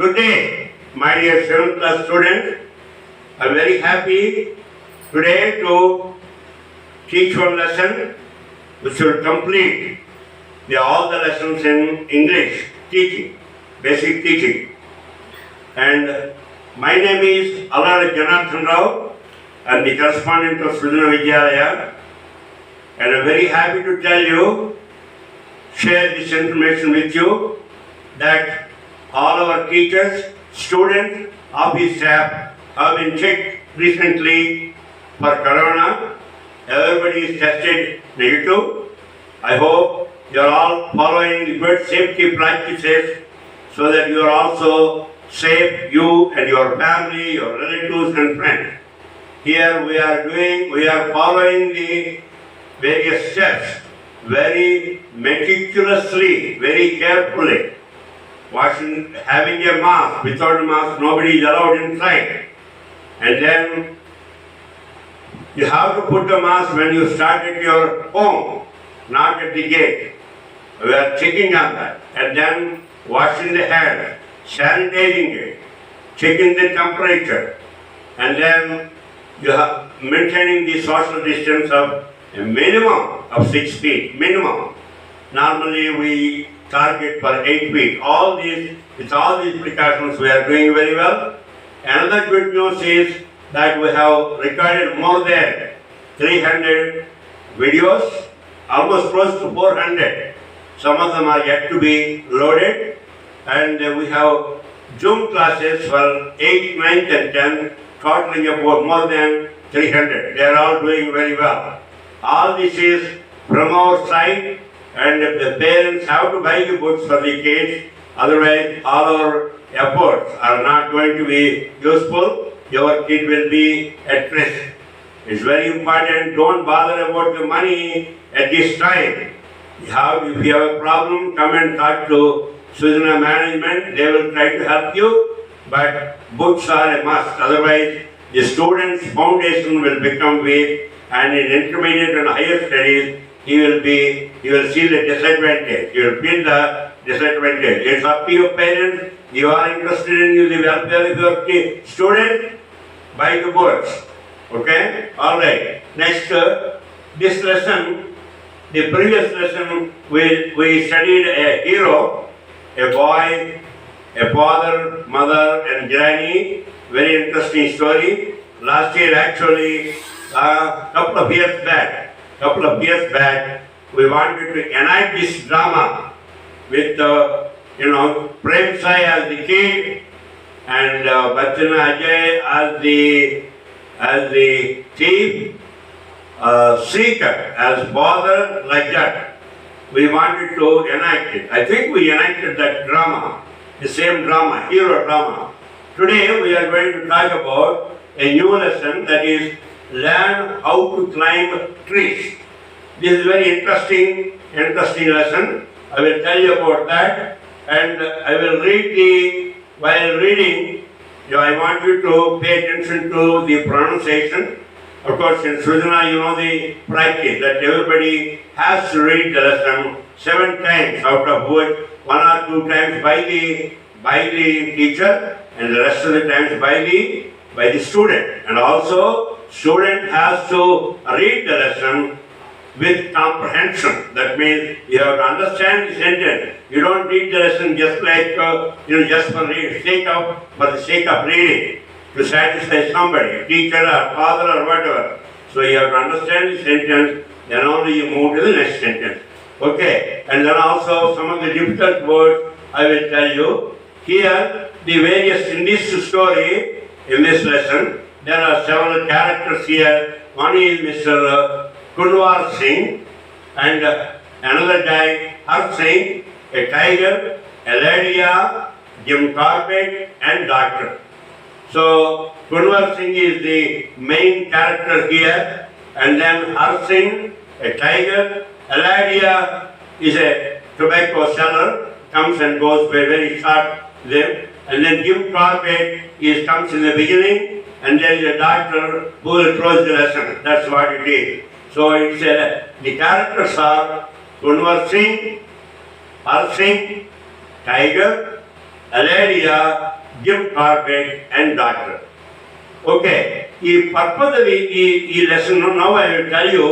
Good day, my dear 7th class students. I am very happy today to teach one lesson which will complete all the lessons in English teaching, basic teaching. And my name is Allada Janardhana Rao. I am the correspondent of Sridhar Vidyalaya, and I am very happy to tell you, share this information with you, that all our teachers, students, office staff have been checked recently for corona. Everybody is tested negative. I hope you are all following the good safety practices so that you are also safe, you and your family, your relatives and friends. Here we are following the various steps very meticulously, very carefully. Having a mask, without a mask nobody is allowed inside. And then you have to put the mask when you start at your home, not at the gate. We are checking on that. And then washing the hands, sanitizing it, checking the temperature, and then you are maintaining the social distance of a minimum of 6 feet, minimum. Normally we target for 8 feet. With all these precautions we are doing very well. Another good news is that we have recorded more than 300 videos, almost close to 400. Some of them are yet to be loaded, and we have Zoom classes for 8th, 9th and 10th, totaling about more than 300. They are all doing very well. All this is from our side, and the parents have to buy the books for the kids, otherwise all our efforts are not going to be useful. Your kid will be at risk. It's very important, don't bother about the money at this time. If you have a problem, come and talk to Sridhar management, they will try to help you, but books are a must, otherwise the student's foundation will become weak, and in intermediate and higher studies, he will see the disadvantage, he will feel the disadvantage. It's up to your parents. You are interested in the welfare of your student, buy the books. Okay? Alright. Next, this lesson, the previous lesson, we studied a hero, a boy, a father, mother and granny. Very interesting story. Last year actually, couple of years back, we wanted to enact this drama with Prem Sai as the king and Bachchan Ajay as the thief, seeker as father, like that. We wanted to enact it. I think we enacted that drama, the same drama, hero drama. Today we are going to talk about a new lesson, that is learn how to climb trees. This is very interesting lesson. I will tell you about that, and I will read while reading, I want you to pay attention to the pronunciation. Of course, in Sridhar, you know the practice that everybody has to read the lesson 7 times, out of which 1 or 2 times by the teacher, and the rest of the times by the student. And also, student has to read the lesson with comprehension. That means you have to understand the sentence. You don't read the lesson just like just for the sake of reading to satisfy somebody, teacher or father or whatever. So you have to understand the sentence, then only you move to the next sentence. Okay, and then also some of the difficult words I will tell you. Here, the various in this story, in this lesson, there are several characters here. One is Mr. Kunwar Singh, and another guy, Har Singh, a tiger, Allada, Jim Corbett, and doctor. So, Kunwar Singh is the main character here, and then Har Singh, a tiger, Allada is a tobacco seller, comes and goes by very short lived, and then Jim Corbett comes in the beginning, and there is a doctor who will close the lesson. That's what it is. So it's the characters are Kunwar Singh, Har Singh, tiger, Allada, Jim Corbett, and Doctor. Okay, the purpose of the lesson, now I will tell you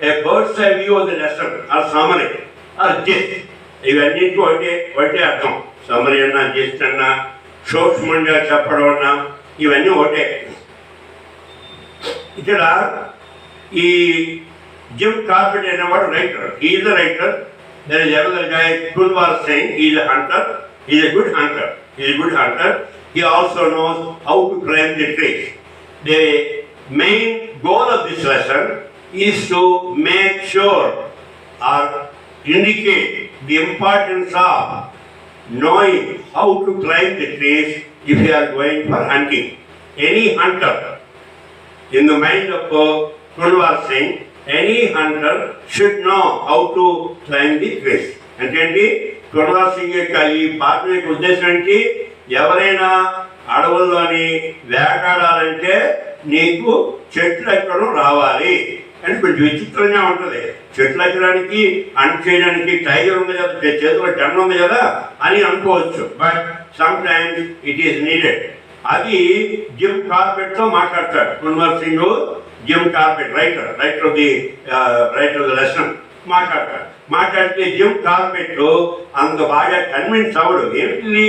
a bird's eye view of the lesson, or summary, or gist. ఇవన్నీ ఒకటే అర్థం. Summary అన్నా, gist అన్నా, సూక్ష్మంగా చెప్పడం అన్నా, ఇవన్నీ ఒకటే. ఇక్కడ ఈ జిమ్ కార్బెట్ అనేవాడు writer. Is a writer. There is ever guy Kulwar Singh. He is a hunter. He is a good hunter. He is a good hunter. He also knows how to climb the trees. The main goal of this lesson is to make sure or indicate the importance of knowing how to climb the trees if you are going for hunting. Any hunter, in the mind of Kulwar Singh, any hunter should know how to climb the trees. అంటే కుల్వార్ సింగ్ యొక్క ఈ పాత్ర యొక్క ఉద్దేశం ఏంటి? ఎవరైనా అడవుల్లోని వేటాడాలంటే నీకు చెట్లు ఎక్కడం రావాలి అని కొంచెం విచిత్రంగా ఉంటుంది. చెట్లు ఎక్కడానికి హంట్ చేయడానికి టైగర్ ఉంది కదా, చేతిలో గన్ ఉంది కదా అని అనుకోవచ్చు. But sometimes it is needed. అది జిమ్ కార్బెట్తో మాట్లాడతాడు Kulwar Singh. Jim Corbett writer of the lesson మాట్లాడితే జిమ్ కార్బెట్ అంత బాగా కన్విన్స్ అవ్వడు. ఏంటి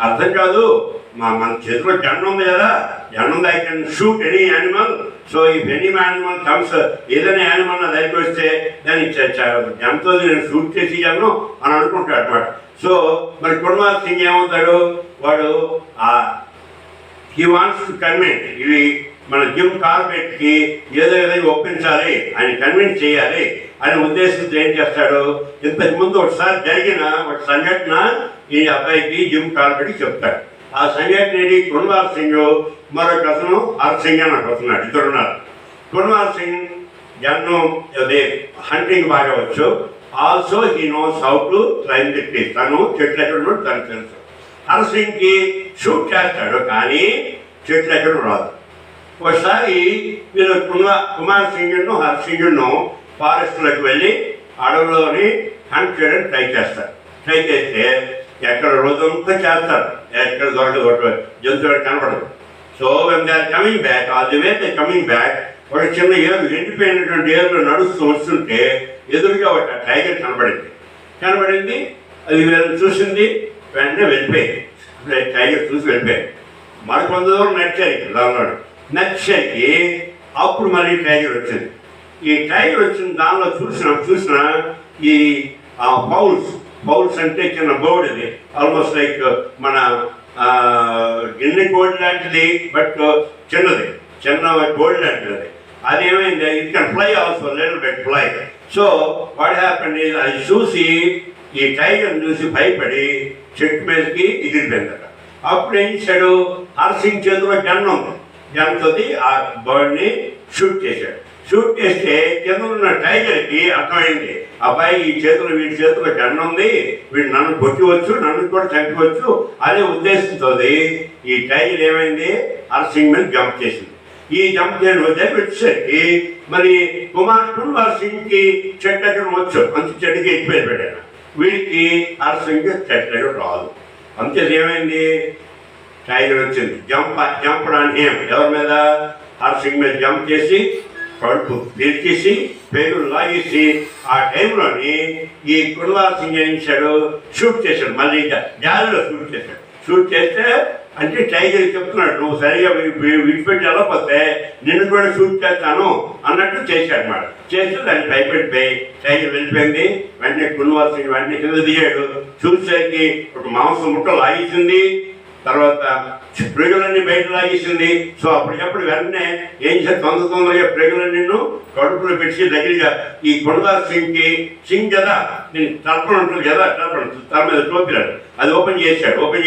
అర్థం కాదు, మన చేతిలో జన్మ ఉంది కదా, జన్మ ఉంది, I can shoot any animal. So if any animal comes, ఏదైనా యానిమల్ నా దగ్గరికి వస్తే దాన్ని జన్మతో నేను షూట్ చేసి ఇవ్వను అని అనుకుంటాడు అనమాట. సో మరి కుల్వార్ సింగ్ ఏమవుతాడు, వాడు హీ వాంట్స్ టు కన్విన్స్, ఇది మన జిమ్ కార్బెట్కి ఏదో ఒప్పించాలి, ఆయన కన్విన్స్ చేయాలి అనే ఉద్దేశంతో ఏం చేస్తాడు, ఇంతకుముందు ఒకసారి జరిగిన ఒక సంఘటన ఈ అబ్బాయికి జిమ్ కార్బెట్కి చెప్తాడు. ఆ సంఘటన ఏంటి, కుల్వార్ సింగ్ మరొక అతను హర్ సింగ్ అని అనుకుంటున్నాడు, ఇద్దరున్నారు. కుల్వార్ సింగ్ జన్ను అదే హంటింగ్ బాగా వచ్చు. Also he knows how to climb the trees. తను చెట్లు ఎక్కడ తనకు తెలుసు. హర్ సింగ్కి షూట్ చేస్తాడు కానీ చెట్లు ఎక్కడ రాదు. ఒకసారి వీళ్ళు కుమార్ సింగ్ను హర్ సింగ్ను ఫారెస్ట్లోకి వెళ్ళి అడవులోని హంట్ చేయడానికి ట్రై చేస్తే ఎక్కడ రోజంతా చేస్తారు, ఎక్కడ దొరకదు, జంతువులు కనపడదు. So when they are coming back, all the way they coming back, ఒక చిన్న ఎండిపోయినటువంటి ఏరులో నడుస్తూ వస్తుంటే ఎదురుగా ఒక టైగర్ కనబడింది. అది వీళ్ళని చూసింది, వెంటనే వెళ్ళిపోయింది. టైగర్ చూసి వెళ్ళిపోయింది. మరికొంత దూరం నడిచారు, నడిచేకి అప్పుడు మళ్ళీ టైగర్ వచ్చింది. ఈ టైగర్ వచ్చిన దానిలో చూసిన ఈ పౌల్స్ అంటే చిన్న బోర్డు, అది ఆల్మోస్ట్ లైక్ మన గిన్నె కోడి లాంటిది, బట్ చిన్న కోడి లాంటిది. అదేమైంది, it can fly also, little bit fly. So what happened is, అది చూసి ఈ టైగర్ని చూసి భయపడి చెట్టు మీదకి ఎగిరిపోయిందట. అప్పుడు ఏం చేశాడు, హర్ సింగ్ చేతిలో గన్ ఉంది, గన్తో ఆ బర్డ్ని షూట్ చేశాడు. షూట్ చేస్తే కింద ఉన్న టైగర్కి అర్థమైంది, అబ్బాయి వీడి చేతిలో గన్ ఉంది, వీడు నన్ను కొట్టవచ్చు, నన్ను కూడా చంపవచ్చు అనే ఉద్దేశంతో ఈ టైగర్ ఏమైంది, హర్ సింగ్ మీద జంప్ చేసింది. ఈ జంప్ చేయడం వచ్చేసరికి మరి కుల్వార్ సింగ్కి చెట్టు ఎక్కడ వచ్చు, మంచి చెట్టుకి ఎక్కిపోయి పెట్టాను. వీడికి హర్ సింగ్ చెట్టు ఎక్కడ రాదు. అంతే ఏమైంది, టైగర్ వచ్చింది, జంపడానికి ఎవరి మీద, హర్ సింగ్ మీద జంప్ చేసి కడుపు తెరిచేసి పేగులు లాగేసి ఆ టైంలోని ఈ కుల్వార్ సింగ్ ఏం చేశాడు, షూట్ చేశాడు. మళ్ళీ గాలిలో షూట్ చేస్తే అంటే టైగర్ చెప్తున్నాడు, నువ్వు సరిగా విడిపెట్టి వెళ్ళకపోతే నిన్ను కూడా షూట్ చేస్తాను అన్నట్టు చేశాడు అన్నమాట. చేస్తే దాన్ని భయపెట్టిపోయి టైగర్ వెళ్ళిపోయింది. వెంటనే కుల్వార్ సింగ్ వెంటనే కింద దిగాడు. చూసేసరికి ఒక మాంసం ముక్క లాగేసింది, తర్వాత ప్రేగులన్నీ బయట లాగేసింది. సో అప్పటికప్పుడు వెంటనే ఏం చేస్తే తొందరగా ప్రేగులన్నీ కడుపులో పెట్టి దగ్గరగా ఈ కుల్వార్ సింగ్ కదా, నేను తలపడం ఉంటుంది కదా, తల మీద టోపిరాడు, అది ఓపెన్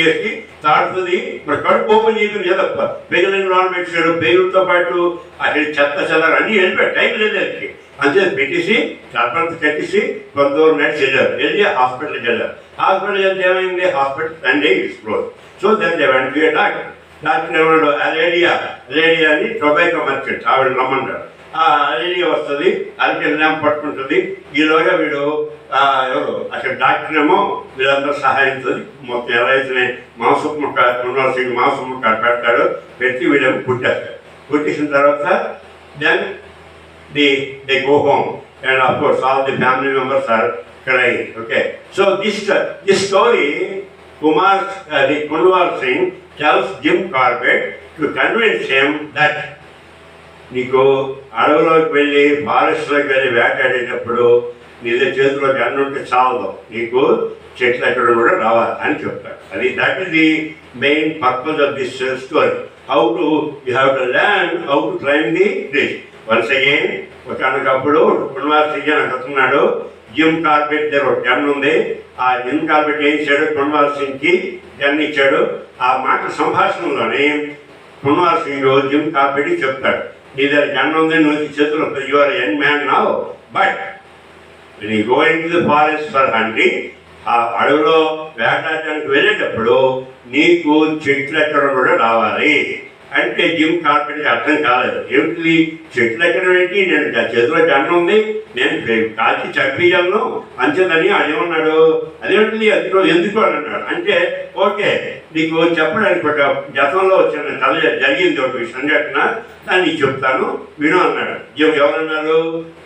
చేసి తాడుతుంది. మరి కడుపు ఓపెన్ చేయకుండా కదా ప్రేగులన్నీ లోన్ పెట్టాడు. ప్రేగులతో పాటు అక్కడ చెత్త అన్నీ వెళ్ళిపోయాడు, టైం లేదు దానికి. అంతే పెట్టేసి తలపంతా కట్టేసి కొంత దూరం వెళ్ళి హాస్పిటల్కి వెళ్ళారు. హాస్పిటల్కి వెళ్తే ఏమైంది, hospital Sunday it's close. So then they went doctor ఏమన్నాడు, అలేడియా అని టొబాకో మర్చెంట్ ఆవిడ రమ్మన్నాడు. రెడీ వస్తుంది, అరకెళ్ళాం పట్టుకుంటుంది. ఈలోగా వీడు ఎవరు అక్కడ డాక్టర్ ఏమో వీళ్ళందరూ సహాయించుతుంది. మొత్తం ఎలా అయితే మాంసం ముక్క కొనవలసిన మాంసం ముక్క పెడతాడు, పెట్టి వీళ్ళేమో పుట్టేస్తాడు. పుట్టేసిన తర్వాత then they go home and of course all the family members are crying. Okay, so this story the Kunwar Singh tells Jim Corbett to convince him that నీకు అడవులోకి వెళ్ళి ఫారెస్ట్లోకి వెళ్ళి వేటాడేటప్పుడు నీ చేతిలో గన్ను ఉంటే చాలదు, నీకు చెట్లు ఎక్కడ కూడా రావాలి అని చెప్తాడు. అది that is the main purpose of this story. How to you have to learn how to climb the trees. Once again ఒకనొకప్పుడు కున్వార్ సింగ్ అని అనుకున్నాడు, జిమ్ కార్బెట్ దగ్గర ఒక గన్ ఉంది. ఆ జిమ్ కార్బెట్ ఏం ఇచ్చాడు, కున్వార్ సింగ్కి గన్ ఇచ్చాడు. ఆ మాట సంభాషణలోనే కున్వార్ సింగ్ జిమ్ కార్బెట్కి చెప్తాడు, నీ దగ్గర గన్ ఉంది, నువ్వు చేతులు you are young man now, but when you go into the forest for hunting, ఆ అడవిలో వేటాడడానికి వెళ్ళేటప్పుడు నీకు చెట్లు ఎక్కడ కూడా రావాలి అంటే జిమ్ కార్పెట్కి అర్థం కాలేదు. ఏమిటి చెట్లు ఎక్కడ పెట్టి నేను చేతిలో గన్ను ఉంది, నేను కాల్చి చంపేయగలను అంచేదని అదేమన్నాడు, అదేమిటి అందులో ఎందుకు అని అన్నాడు. అంటే ఓకే నీకు చెప్పడానికి ఒక గతంలో వచ్చిన కథ జరిగింది ఒక సంఘటన, దాన్ని చెప్తాను విను అన్నాడు. ఎవరన్నారు,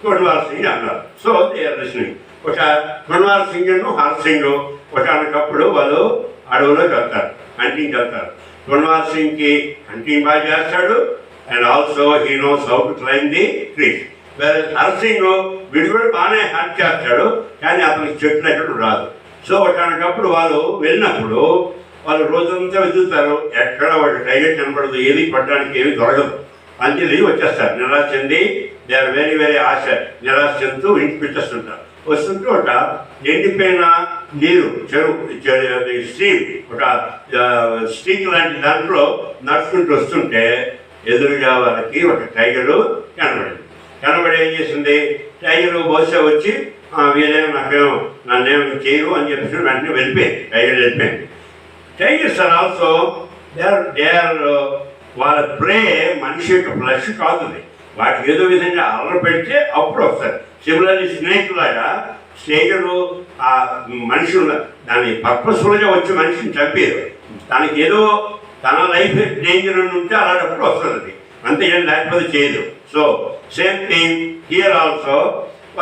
కున్వార్ సింగ్ అన్నారు. So they are listening. ఒక కున్వార్ సింగ్ హర్ సింగ్ ఒకనొకప్పుడు వాళ్ళు అడవులోకి వెళ్తారు, హంటింగ్కి వెళ్తారు. కున్వార్ సింగ్కి హంటింగ్ బాగా చేస్తాడు and also he knows how to climb the trees. వేరే హర్ సింగ్ వీడు కూడా బాగానే హంట్ చేస్తాడు, కానీ అతనికి చెట్లు ఎక్కడ రాదు. సో ఒకనొకప్పుడు వాళ్ళు వెళ్ళినప్పుడు వాళ్ళు రోజంతా వెతుకుతారు, ఎక్కడ వాడు టైగర్ కనపడదు, ఏది పట్టడానికి ఏమి దొరకదు. అంతే వచ్చేస్తారు నిరాశ చెంది. దే ఆర్ వెరీ వెరీ నిరాశ చెందుతూ ఇంటికి వచ్చేస్తుంటారు. వస్తుంటే ఒక ఎండిపోయిన నీరు చెరువు స్ట్రీమ్, ఒక స్ట్రీట్ లాంటి దాంట్లో నడుచుకుంటూ వస్తుంటే ఎదురుగా వాళ్ళకి ఒక టైగరు కనబడి ఏం చేసింది, టైగరు బహుశా వచ్చి వీళ్ళేమో నాకేమో నన్నేమో చేయరు అని చెప్పేసి వెంటనే వెళ్ళిపోయింది. టైగర్ వెళ్ళిపోయింది. Tigers are also they are వాళ్ళ ప్రే మనిషి యొక్క ఫ్లష్ కాదుది, వాటికి ఏదో విధంగా అల్లరి పెడితే అప్పుడు వస్తారు. సిమిలర్లీ స్నేక్ లాగా స్నేకులు ఆ మనుషులు దాని పర్పస్ఫుల్గా వచ్చి మనిషిని చంపారు, దానికి ఏదో తన లైఫ్ డేంజర్ అని ఉంటే అలాంటప్పుడు వస్తుంది, అంతేగాని లేకపోతే చేయదు. So same thing here also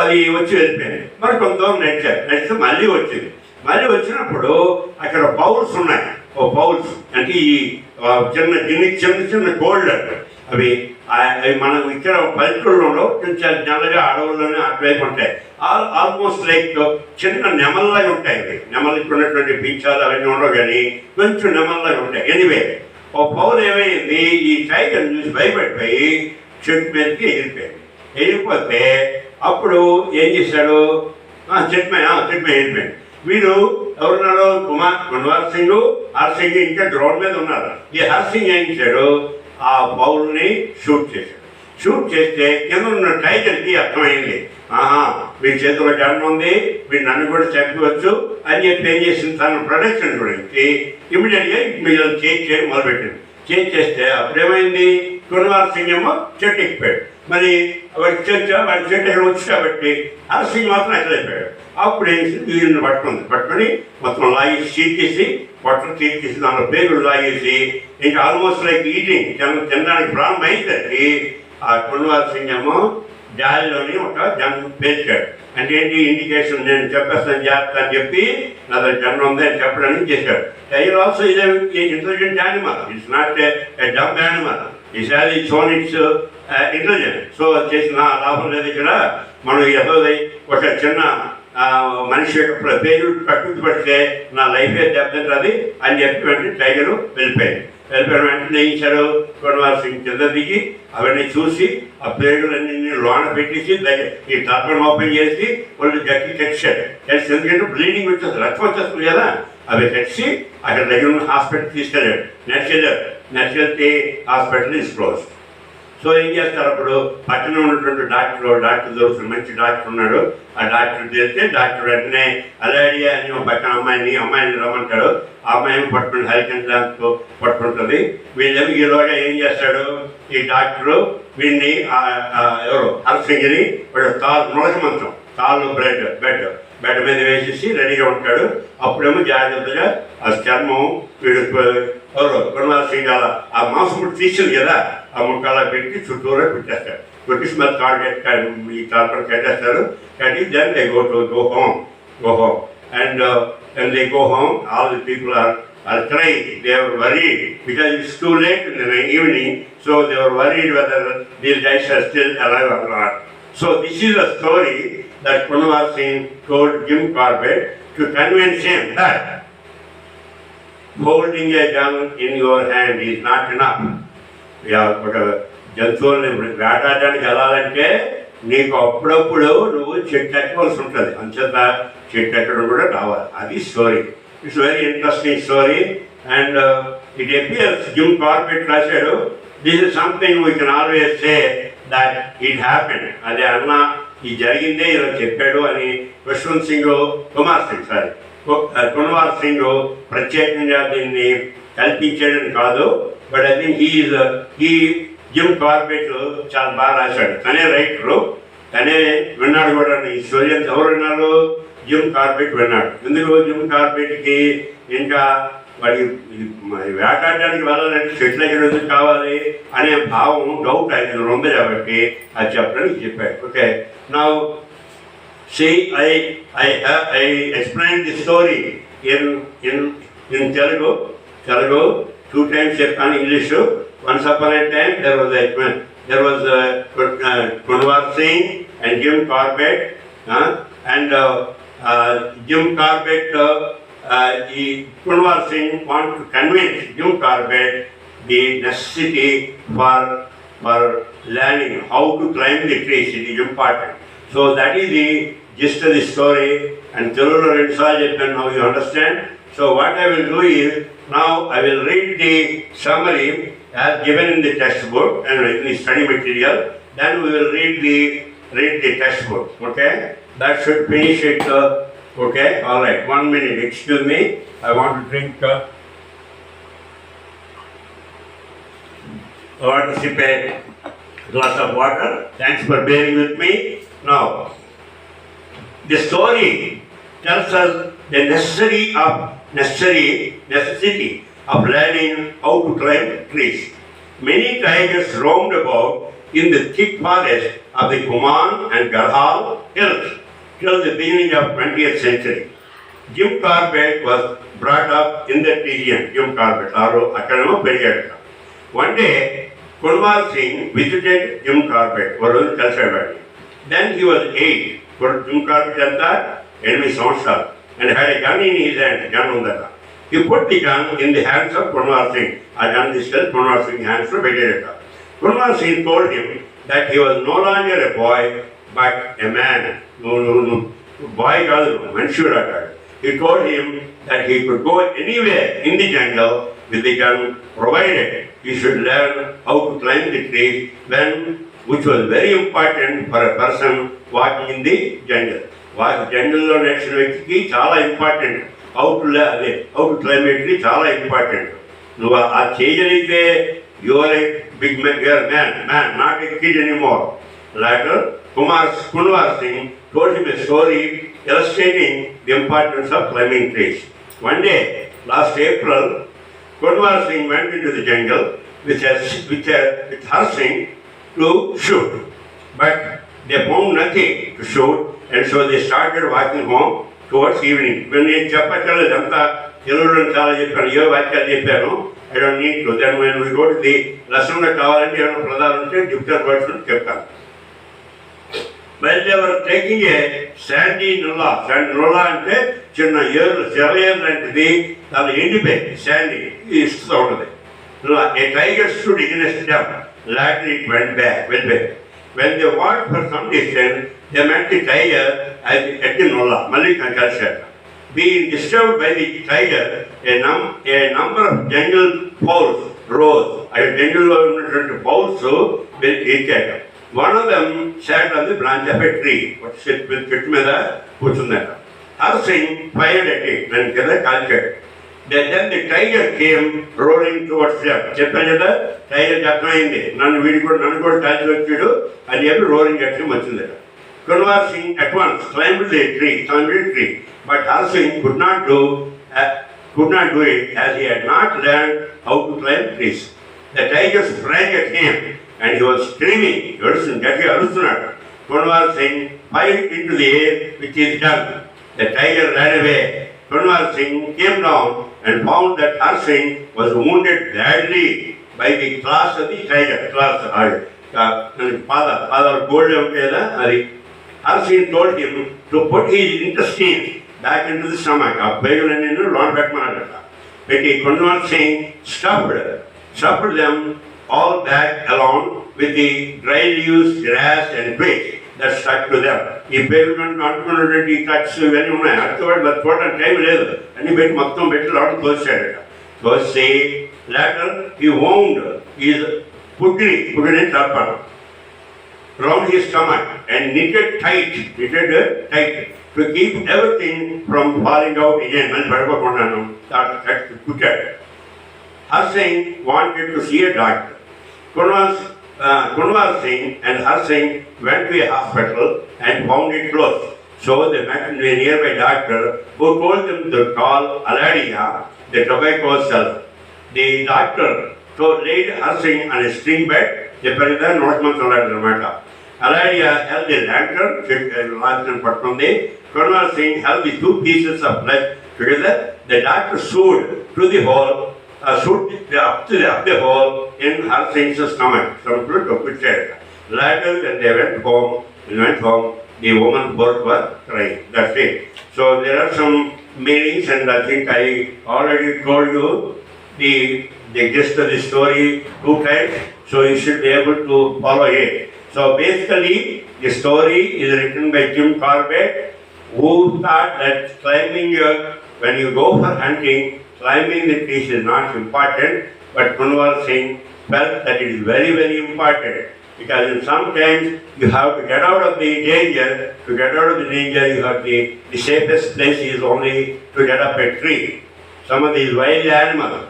అది వచ్చి వెళ్ళిపోయింది. మరి కొంత దూరం నడిస్తే మళ్ళీ వచ్చింది. మళ్ళీ వచ్చినప్పుడు అక్కడ పౌల్స్ ఉన్నాయి. ఓ పౌల్స్ అంటే ఈ చిన్న గోల్డ్ అంటారు. అవి మనం ఇక్కడ పల్లెటూళ్ళలో కొంచెం నెలగా అడవుల్లోనే అటువైపు ఉంటాయి. ఆల్మోస్ట్ లైక్ చిన్న నెమల్లాగా ఉంటాయి. అవి నెమలికి ఉన్నటువంటి పింఛాలు అవన్నీ ఉండవు, కానీ కొంచెం నెమల్లాగా ఉంటాయి. ఎనివే ఓ పౌరు ఏమైంది, ఈ టైగర్ చూసి భయపడిపోయి చెట్టు మీదకి ఎగిరిపోతే అప్పుడు ఏం చేశాడు, చెట్టు మీద ఎగిరిపోయాడు. వీడు ఎవరున్నాడు, కున్వార్ సింగ్, హర్ సింగ్ ఇంకా గ్రౌండ్ మీద ఉన్నారు. ఈ హర్ సింగ్ ఏం చేశాడు, ఆ పౌల్ని షూట్ చేశాడు. షూట్ చేస్తే కింద ఉన్న టైగర్కి అర్థమైంది, వీడి చేతిలో గన్ ఉంది, వీడు నన్ను కూడా చంపవచ్చు అని చెప్పి ఏం చేసింది, తన ప్రొటెక్షన్ గురించి ఇమీడియట్గా మీరు చేయడం మొదలుపెట్టింది. చేస్తే అప్పుడేమైంది, కున్వార్ సింగ్ ఏమో చెట్టు ఎక్కిపోయాడు. మరి వాడి చెట్టు ఎక్కడ వచ్చి కాబట్టి హర్ సింగ్ మాత్రం ఎక్కడైపోయాడు. అప్పుడు ఏం చేసింది, వీళ్ళని పట్టుకొని మొత్తం లాగేసి చీకేసి పొట్టలు చీకేసి దాంట్లో పేగులు లాగేసి ఇంకా ఆల్మోస్ట్ లైక్ ఈటింగ్ తినడానికి ప్రారంభం అయ్యేసరికి ఆ కున్వార్ సింగ్ ఏమో గాలిలోని ఒక జన్ పేర్చాడు. అంటే ఏంటి ఇండికేషన్, నేను చెప్పేస్తాను జాగ్రత్త అని చెప్పి నా దగ్గర జన్మ ఉంది అని చెప్పడానికి చేశాడు. టైగర్ ఆల్సో ఇదే intelligent animal, it's not a dumb animal, it's has its own its intelligent. So చేసిన లాభం లేదు. ఇక్కడ మనం ఏదోది ఒక చిన్న మనిషి యొక్క పేరు ప్రకృతి పడితే నా లైఫే దెబ్బతింటుంది అని చెప్పి వెంటనే టైగరు వెళ్ళిపోయిన వెంటనే ఏం ఇచ్చారు, కున్వార్ సింగ్ కింద దిగి అవన్నీ చూసి ఆ పేగులన్నీ లోన పెట్టేసి ఈ టర్పన్ ఓపెన్ చేసి వాళ్ళు గట్టి కట్టాడు. ఎందుకంటే బ్లీడింగ్ వచ్చేస్తుంది, రక్తం వచ్చేస్తుంది కదా, అవి కట్టి అక్కడ దగ్గర ఉన్న హాస్పిటల్ తీసుకెళ్ళాడు. నెక్స్ట్ వెళ్తే హాస్పిటల్ ఇస్ క్లోజ్. సో ఏం చేస్తారు అప్పుడు పక్కన ఉన్నటువంటి డాక్టర్ దొరుకుతుంది, మంచి డాక్టర్ ఉన్నాడు. ఆ డాక్టర్ చేస్తే డాక్టర్ వెంటనే అలైడియా అని ఒక పక్కన అమ్మాయిని రమ్మంటాడు. ఆ అమ్మాయిని పట్టుకుని హెల్త్ ల్యాంప్తో పట్టుకుంటుంది. వీళ్ళేమి ఈలోగా ఏం చేస్తాడు ఈ డాక్టరు వీడిని ఎవరు హర్సింగ్ని నొలక మంచం తాళ్ళు బెడ్ మీద వేసేసి రెడీగా ఉంటాడు. అప్పుడేమో జాగ్రత్తగా ఆ చర్మం వీడు ఎవరు కొనవాల్ సింగ్ అలా ఆ మాంసం ముట్టు తీసింది కదా, ఆ ముక్కలా పెట్టి చుట్టూరా పెట్టేస్తాడు. కొట్టి మరి ఈ తాడు కట్టేస్తారు. కట్టి then they go home and they go home. All the people are crying. They are worried because it's too late in the evening, so they were worried whether these guys are still alive or not. So this is a story that Kunwar Singh told Jim Corbett to convince him that holding a gun in your hand is not enough. ఒక జంతువుల్ని వేటాడడానికి వెళ్ళాలంటే నీకు అప్పుడప్పుడు నువ్వు చెట్టు ఎక్కవలసి ఉంటుంది. అంచేత చెట్టు ఎక్కడం కూడా రావాలి. అది story. It's very interesting story. And it appears Jim Corbett రాశాడు, this is something we can always say that it happened. అదే అన్న ఈ జరిగిందే ఇలా చెప్పాడు అని కున్వార్ సింగ్ ప్రత్యేకంగా దీన్ని కల్పించాడని కాదు. But I think Jim Corbett చాలా బాగా రాశాడు. తనే రైటరు, తనే విన్నాడు కూడా. ఈ స్టోరీ అంతా ఎవరు విన్నారు? జిమ్ కార్బెట్ విన్నాడు. ఎందుకు జిమ్ కార్బెట్కి ఇంకా వాడి వేటాడడానికి వెళ్ళాలంటే చెట్ల ఎందుకు కావాలి అనే భావం డౌట్ ఆయన ఉంది కాబట్టి అది చెప్పడానికి చెప్పాడు. Okay, now see I explained the story in Telugu 2 times చెప్పాను. English. Once upon a time there was Kunwar Singh and Jim Corbett, and Jim Corbett Kunwar Singh wanted to convince Jim Corbett the necessity for learning how to climb the trees. It is important. So that is the gist of the story, and Telugu and now you understand. So what I will do is, now I will read the summary as given in the textbook and in the study material. Then we will read the textbook. Okay, that should finish it. Okay, all right. 1 minute. Excuse me. I want to drink. I want to sip a glass of water. Thanks for bearing with me. Now, the story tells us the necessity of learning how to climb trees. Many tigers roamed about in the thick forest of the Kuman and Garhwal hills till the beginning of 20th century. Jim Corbett was brought up in that region. Jim Corbett, Akadama Periyad. One day, Kunwar Singh visited Jim Corbett, Varun Kalsabadi. Then he was 8. Jim Corbett anta 8 సంవత్సరాలు and had a gun in his hand. Gun undata. He put the gun in the hands of Kunwar Singh. A gun తీసుకెళ్ళి Kunwar Singh hands లో పెట్టేట. Kunwar Singh told him that he was no longer a boy but a man. No, boy కాదు, మనుషుడు అన్నాడు. He told him that he could go anywhere in the jungle with the gun, provided he should learn how to climb the trees, which was very important for a person walking in the jungle. జంగల్లో నడిచిన వ్యక్తికి చాలా important. How to climb a tree చాలా important. నువ్వు ఆ చేయగలిగితే your a big man, not a kid anymore. Later, Kunwar Singh told him a story illustrating the importance of climbing trees. One day, last April, Kunwar Singh went into the jungle with her Singh to shoot. But they found nothing to shoot, and so they started walking home towards evening. When నేను చెప్పక్కర్లేదు, అంతా తెలుగులో చాలా చెప్పాను, ఏ వాక్యాలు చెప్పాను. I don't need to. Then when we go to the lesson కావాలంటే ఏమైనా ప్రధానం ఉంటే డిఫరెంట్ వర్డ్స్ చెప్తాను. When they were taking a sandy nulla అంటే చిన్న ఏర్లు, సెలయేరు లాంటిది, దాని ఎండిపోయి శాండీ ఇస్తూ ఉంటుంది. A tiger stood against them. Later it went back. When they walked for some distance, they met the tiger at the nulla. మళ్ళీ కలిశారు. Being disturbed by the tiger, a number of jungle fowls rows. ఆ జంగిల్లో ఉన్నటువంటి bowls ఎక్కాక. One of them sat on the branch of a tree. చెట్టు మీద కూర్చుందట. Her Singh fired at it and కింద కాల్చాడు. Then the tiger came rolling towards them. చెప్పాను కదా, tiger అర్థమైంది నన్ను కూడా కాల్చి వచ్చాడు అని చెప్పి రోలింగ్ అట్ హిమ్ వచ్చిందట. Kunwar Singh at once climbed the tree, but Har Singh could not do it as he had not learned how to climb trees. The tiger sprang at him and he was screaming. Kunwar Singh fired into the air with his gun. The tiger ran away. Kunwar Singh came down and found that Har Singh was wounded badly by the claws of the tiger. Father gold అది. Har Singh told him to put his intestines back into the stomach. ఆ పేగులన్నీ లోన పెట్టమన్నాడట. పెట్టి Kunwar Singh stuffed them all back along with the dry leaves, grass and twigs that stuck to them. ఈ పేగులు అంటుకున్నటువంటి cuts ఇవన్నీ ఉన్నాయి. అర్థవాడు చూడడానికి time లేదు. అన్ని పెట్టి మొత్తం పెట్టి లోపల తోసాడట. తోసి later he wound his పుట్టిని తప్పను round his stomach and knitted tight to keep everything from falling out again. Har Singh wanted to see a doctor. Kunwar Singh and Har Singh went to a hospital and found it closed. So they met a nearby doctor who told them to call Allada, the tobacco seller. The doctor laid Har Singh on a string bed. Allada held a lantern, Kunwar Singh held the two pieces of flesh together. The doctor sewed up the hole in Har Singh's stomach. Later, when they went home, the woman both were crying. That's it. So there are some meanings, and I think I already told you the gist of the story 2 times, so you should be able to follow it. So basically, the story is written by Jim Corbett, who thought that when you go for hunting, climbing the trees is not important, but Kunwar Singh felt that it is very, very important. Because sometimes you have to get out of the danger. To get out of the danger, you have the safest place is only to get up a tree. Some of these wild animals,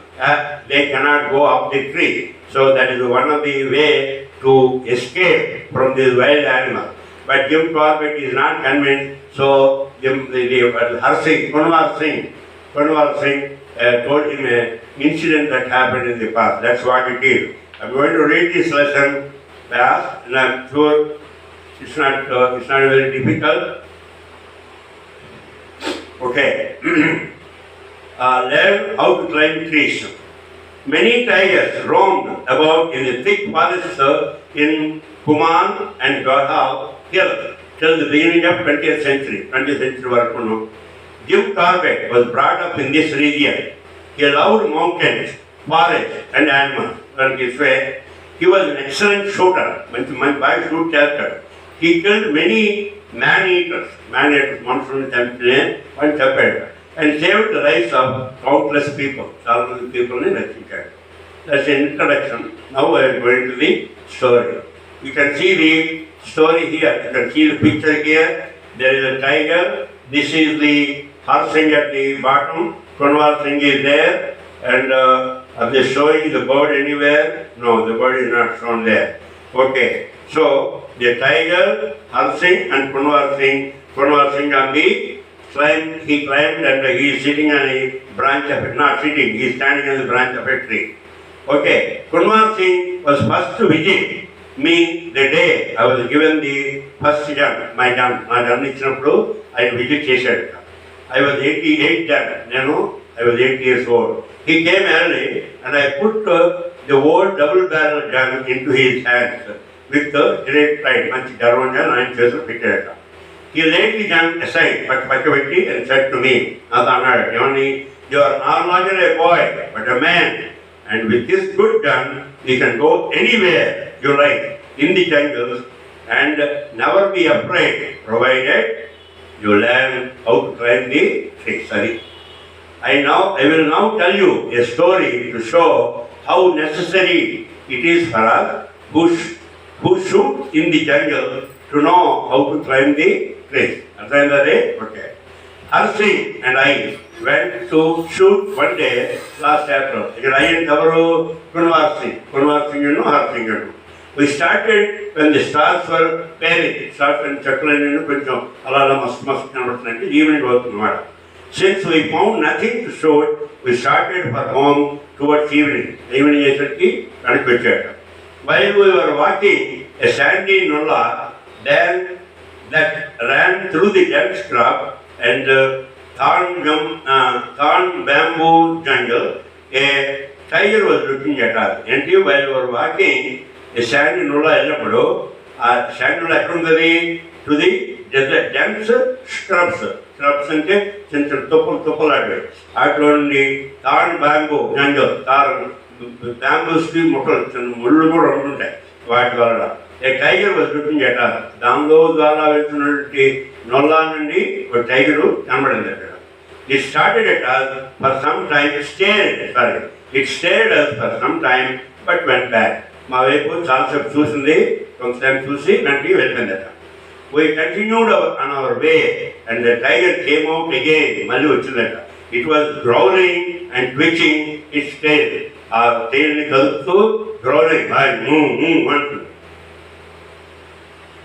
they cannot go up the tree. So that is one of the way to escape from these wild animals. But Jim Corbett is not convinced. So Kunwar Singh told him an incident that happened in the past. That's what it is. I'm going to read this lesson fast, and I'm sure it's not very difficult. Okay. Learn how to climb trees. Many tigers roamed about in the thick forests in Kuman and Gadhal hills till the beginning of 20th century వరకు. Jim Corbett was brought up in this region. He loved mountains, forests and animals. He was an excellent shooter. బాగా shoot చేస్తాడు. He killed many man-eaters. మనుషులను చంపాడు. And saved the lives of countless people. చాలా మంది పీపుల్ని రక్షించాడు. That's an introduction. Now we are going to the story. You can see the story here. You can see the picture here. There is a tiger. This is the Har Singh at the bottom. Kunwar Singh is there. And are they showing the bird anywhere? No, the bird is not shown there. Okay. So the tiger, Har Singh and Kunwar Singh on the he climbed and he is sitting on a branch of not sitting, he is standing on the branch of a tree. Okay, Kunwar Singh was first to visit me the day I was given the first gun, my gun ఇచ్చినప్పుడు ఆయన visit చేశాడు. I was 88 then, I was 8 years old. He came early and I put the old double barrel gun into his hands with the great pride. మంచి గర్వంగా ఆయన చేతులు పెట్టాడు. He laid the gun aside, Pakavati, and said to me, you are no longer a boy, but a man. And with this good gun, you can go anywhere you like in the jungles and never be afraid, provided you learn how to climb the tree. I will now tell you a story to show how necessary it is for us who shoot in the jungle to know how to climb the trees. Okay. Harsing and I went to shoot one day last April. I and Tavaru Kunwar Singh, you know Harsing, you know. We started when the stars were pale, stars and chocolate, Allada Janardhana Rao, evening was. Since we found nothing to shoot, we started for home towards evening. Evening is while we were walking, a sandy nulla then that ran through the dense scrub and thorn bamboo jungle, a tiger was looking at us. And while we were walking, a sandy nulla sandy nulla to the dense shrubs. Shrubs and tupple atlondi thorn bamboo jungle, bamboo tree muttals and mullu a tiger was looking at us. Damlo Dwala Vetunati Nolanandi, but tiger. It started at us for some time, it stared us for some time, but went back. Mavepu Salsap Susandi, from Sam Susi, Nanti Velpendata. We continued on our way, and the tiger came out again, Malu Chilata. It was growling and twitching its tail. Our tail growling, one.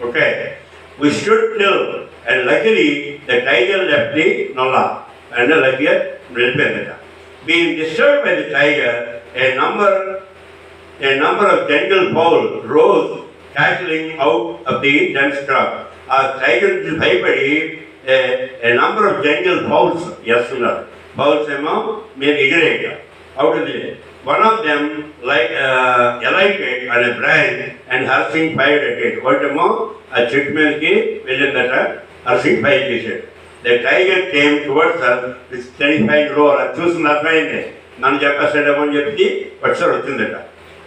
Okay. We stood still, and luckily the tiger left the Nola, and luckily Velpendata. Being disturbed by the tiger, a number of jungle fowls rose, cackling out of the dense scrub. Our tiger is a number of jungle fowls, yes, sir. Fowls made out of the one of them alighted on a branch and Harsing fired at it. What a chitman within that Harsing fired. The tiger came towards us with terrifying roar. Choosing that way, Nanjaka said among Yapti, but sir,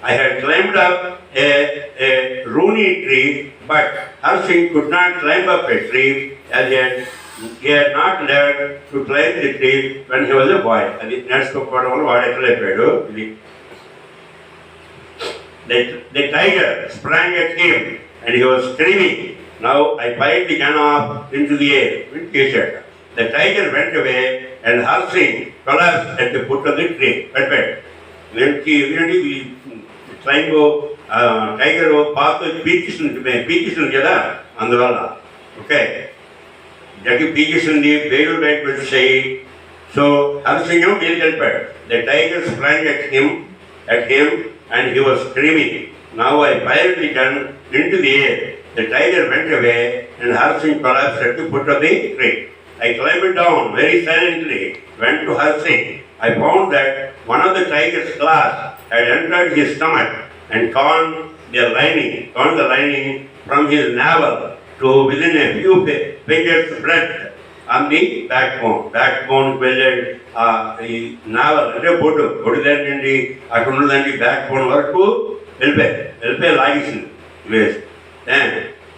I had climbed up a rooney tree, but Harsing could not climb up a tree as he had not learned to climb the tree when he was a boy. The tiger sprang at him and he was screaming. Now I fired the gun off into the air. The tiger went away and Harsing collapsed at the foot of the tree. Then he really climbed tiger path peaches together on the wall. Okay. That peaches in the Bedu bed will say. So Harsing the tiger sprang at him and he was screaming. Now I fired the gun into the air. The tiger went away and Harsing collapsed at the foot of the tree. I climbed down very silently, went to Harsing. I found that one of the tiger's claws had entered his stomach and torn the lining from his navel to within a few fingers breadth on the backbone. Backbone welded the navel, put there in the backbone work to help license with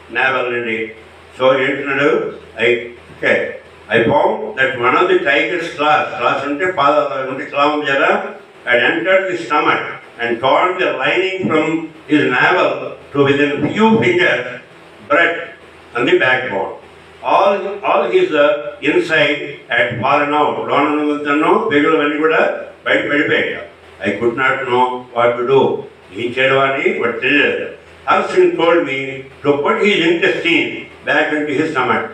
navel in the so I found that one of the tiger's claws had entered the stomach and torn the lining from his navel to within few fingers breadth on the backbone. All his inside had fallen out. I could not know what to do. Harsing told me to put his intestine back into his stomach.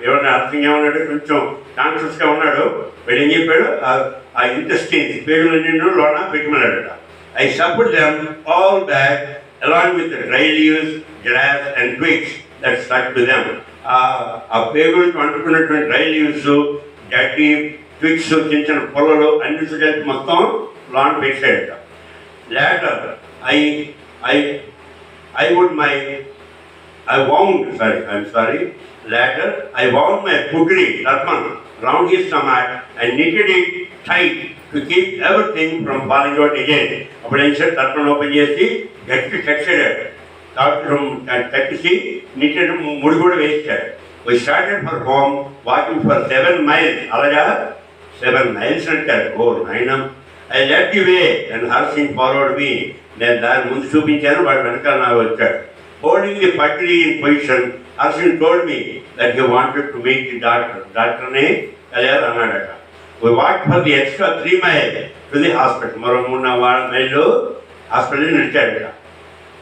I suffered them all back along with the dry leaves, grass and twigs that stuck to them. A people contributed dry leaves, gatti, twigs, chinchana pololo, and this is Maton, lawn pixel. Later, Later, I wound my putri, Ratman, round his stomach and knitted it tight to keep everything from falling out again. Upon said Ratman open yesi, get to texture. Thought from Takisi, knitted Muruguda wasted. We started for home, walking for 7 miles. Allada, 7 miles అంటారు. ఓ నాయనం, I led the way and Harsing forward me. నేను దాని ముందు చూపించాను, వాడు వెనకాల నాకు వచ్చాడు. హోల్డింగ్ ది పట్లీ in position, Harsing told me that he wanted to meet the doctor. డాక్టర్ని కలియాలి అన్నాడట. We walked for the extra 3 miles to the hospital. మరో 3-4 మైళ్ళు hospital నడిచాడట.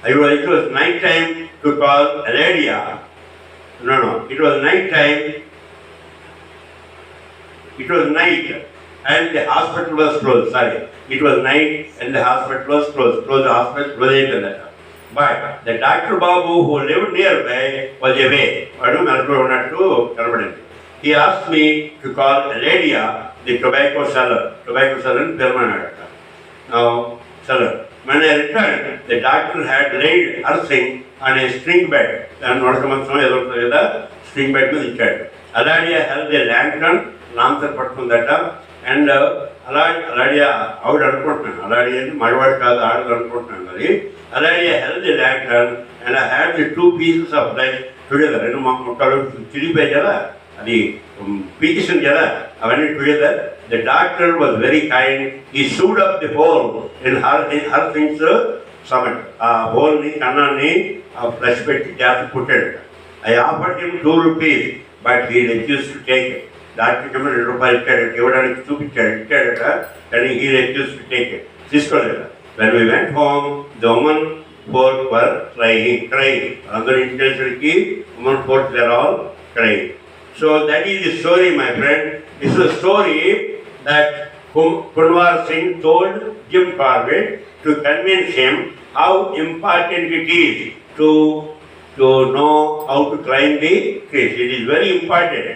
It was night time to call Allada. No, it was night time. It was night and the hospital was closed. Sorry, it was night and the hospital was closed. Closed the hospital, closed it. But the Dr. Babu who lived nearby was away. Vadu melko unnattu kanabadindi. He asked me to call Allada, the tobacco seller. Tobacco seller ni permanent. Now, seller. When I returned, the doctor had laid Harsing on a string bed. And string bed మీద ఇచ్చాడు. అలాడియా held a lantern, లాంతర్ పట్టుకుందట. And అలాడియా ఆవిడ అనుకుంటున్నాను, అలాడియా మగవాడు కాదు, ఆడదు అనుకుంటున్నాను. మరి అలాడియా held a lantern and I had the 2 pieces of light together. రెండు ముక్కలు చిరిగిపోయాయి కదా, అది పీకేసింది కదా, అవన్నీ together. The doctor was very kind. He sewed up the hole in Harsing's stomach. ఆ హోల్ని, కన్నాన్ని ఫ్లష్ పెట్టి జాగ్రత్త కుట్టాడు. I offered him 2 rupees, but he refused to take it. డాక్టర్కి ఏమో 2 రూపాయలు ఇచ్చాడు, ఇవ్వడానికి చూపించాడు, ఇచ్చాడట, కానీ he refused to take it. తీసుకోలేదు. When we went home, the women both were crying. అందరూ ఇంటికి వచ్చేసరికి women both were all crying. So that is the story, my friend. This is a story that Kunwar Singh told Jim Corbett to convince him how important it is to know how to climb the trees. It is very important.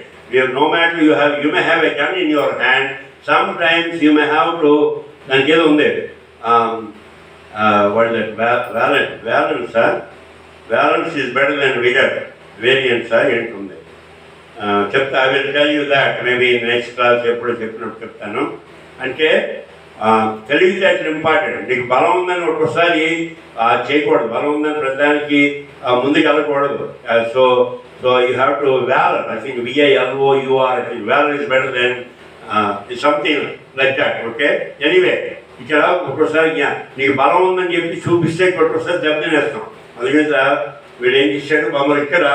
No matter you may have a gun in your hand. Sometimes you may have to. What is that? Valence. Valence is better than vigor. Variance. చెప్తా. I will tell you that maybe next class ఎప్పుడు చెప్పినప్పుడు చెప్తాను. అంటే తెలివితేటలు important. నీకు బలం ఉందని ఒక్కోసారి చేయకూడదు, బలం ఉందని ప్రతిదానికి ముందుకు వెళ్ళకూడదు. So you have to valour. I think VALOUR. I think valour is better than something like that. Okay, anyway ఇక్కడ ఒక్కోసారి నీకు బలం ఉందని చెప్పి చూపిస్తే ఒక్కోసారి దెబ్బతినేస్తాం. అందుకని సార్ వీడు ఏం చేశాడు, మమ్మల్ని ఇక్కడ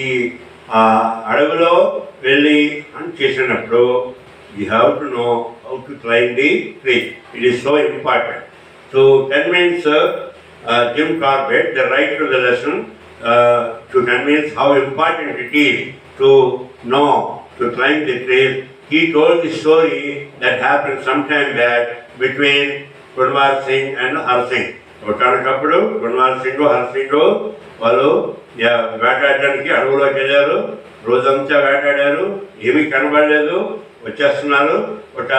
ఈ అడవిలో వెళ్ళి అని చేసినప్పుడు you have to know how to climb the tree. It is so important. To convince Jim Corbett, the writer of the lesson, to convince how important it is to know to climb the tree. He told the story that happened sometime back between Kunwar Singh and Harsing. ఒకనకప్పుడు కున్వార్ సింగ్, హర్సింగ్ వాళ్ళు వేటాడడానికి అడవులోకి వెళ్ళారు. రోజంతా వేటాడారు, ఏమీ కనబడలేదు. వచ్చేస్తున్నారు, ఒక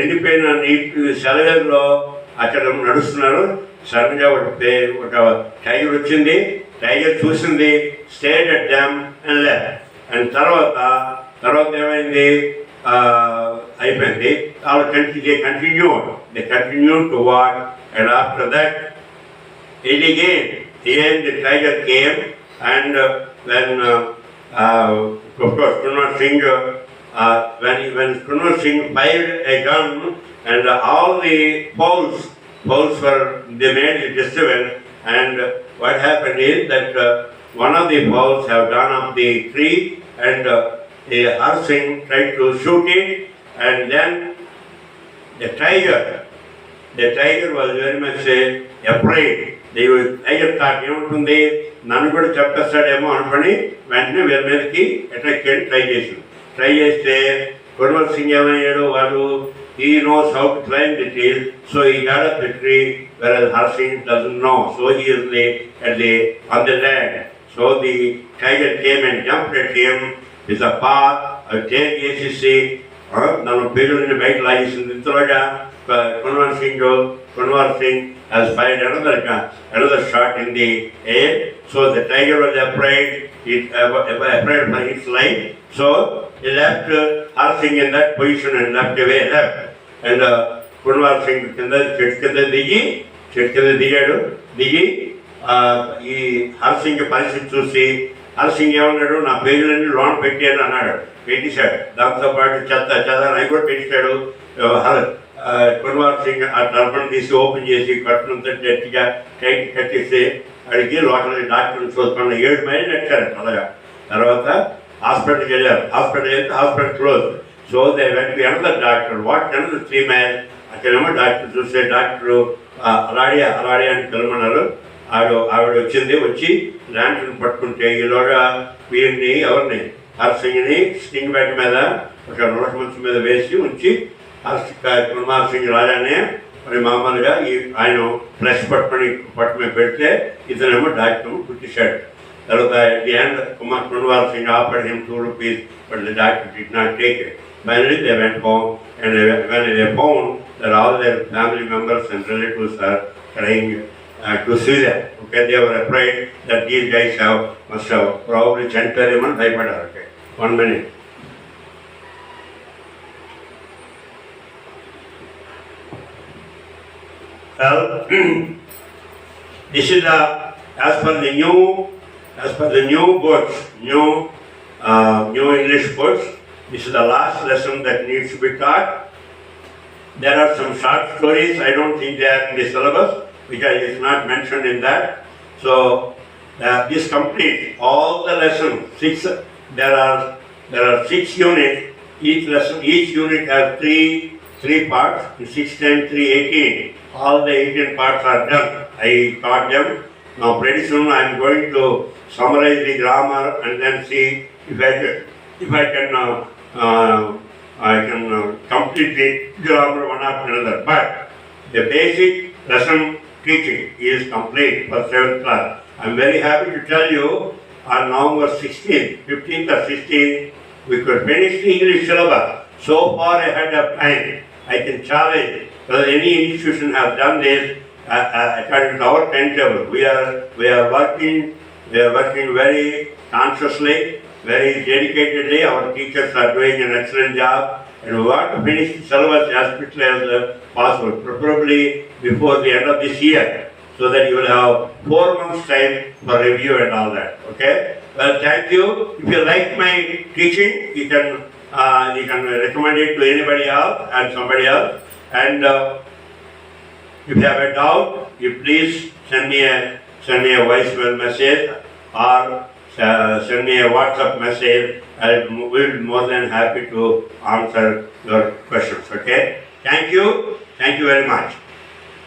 ఎండిపోయిన నీటి సెలవులో అక్కడ నడుస్తున్నారు. సడన్గా ఒక టైగర్ వచ్చింది. టైగర్ చూసింది, stared at them and left. And తర్వాత ఏమైంది, అయిపోయింది. They continue to walk. And after that again the tiger came, and when of course Kunwar Singh, when Kunwar Singh fired a gun, and all the poles were, they made a disturbance. And what happened is that one of the poles have gone up the tree, and Harsing tried to shoot it, and then the tiger was very much afraid. Tiger thought ఏముంటుంది, నన్ను కూడా చెప్పేస్తాడేమో అనుకుని వెంటనే వీళ్ళ మీదకి attack చేయడం try చేస్తే కున్వర్ సింగ్ ఏమయ్యాడు, వాళ్ళు he knows how to climb the tree, so he got up the tree, whereas Harsing doesn't know, so he is on the land. So the tiger came and jumped at him with a paw, a tail వేసేసి నన్ను పేరుని బయట లాగేసింది. ఇంతలోగా Kunwar Singh has fired another shot in the air. So the tiger was afraid for its life. So he left Harsing in that position and left. And Kunwar Singh చెట్టు కింద దిగాడు. దిగి ఈ హర్సింగ్ పరిస్థితి చూసి హర్సింగ్ ఏమన్నాడు, నా పేజీలన్నీ లోన్ పెట్టాను అన్నాడు. పెట్టేశాడు. దాంతోపాటు చెత్త అవి కూడా పెట్టేశాడు. కుల్వార్ సింగ్ ఆ టర్బన్ తీసి ఓపెన్ చేసి కట్టునంతా గట్టిగా టైట్ కట్టేసి అడిగి లోపల డాక్టర్ని చూసుకున్న 7 మైళ్ళు నడిచారు అలాగా. తర్వాత హాస్పిటల్కి వెళ్ళారు. Hospital close. సో దే వెంట another doctor what another 3 mile. అక్కడేమో డాక్టర్ చూస్తే డాక్టరు అలాడియా అని పిలమన్నారు. ఆవిడ వచ్చి ల్యాంటర్ని పట్టుకుంటే ఈలోగా వీరిని ఎవరిని హర్సింగ్ని స్టింగ్ బ్యాట్ మీద ఒక నోట మంచం మీద వేసి ఉంచి కుల్వార్ సింగ్ రాగానే మరి మామూలుగా ఆయన ఫ్లెష్ పట్టుకుని పెడితే ఇతనేమో డాక్టర్ కుట్టించాడు. తర్వాత the end Kulwar Singh offered him 2 rupees, but the doctor did not take it. Finally they went home, and when they found that all their family members and relatives are trying to see them. Okay, they were afraid that these guys must have probably chanted him and భయపడ్డారు. Okay, 1 minute. Well, this is as per the new books, new English books. This is the last lesson that needs to be taught. There are some short stories. I don't think they are in the syllabus because it's not mentioned in that. So this completes all the lessons. 6. There are 6 units. Each unit has three parts. 6 times 3, 18. All the 18 parts are done. I taught them. Now pretty soon I am going to summarize the grammar and then see if I can complete the grammar one after another. But the basic lesson teaching is complete for 7th class. I am very happy to tell you on November 16th, 15th or 16th, we could finish the English syllabus so far ahead of time. I can challenge whether any institution has done this according to our timetable. We are working very consciously, very dedicatedly. Our teachers are doing an excellent job, and we want to finish the syllabus as quickly as possible, preferably before the end of this year, so that you will have 4 months time for review and all that. Okay? Well, thank you. If you like my teaching, you can recommend it to anybody else and somebody else. And if you have a doubt, you please send me a voicemail message or send me a WhatsApp message. I will be more than happy to answer your questions. Okay? Thank you very much.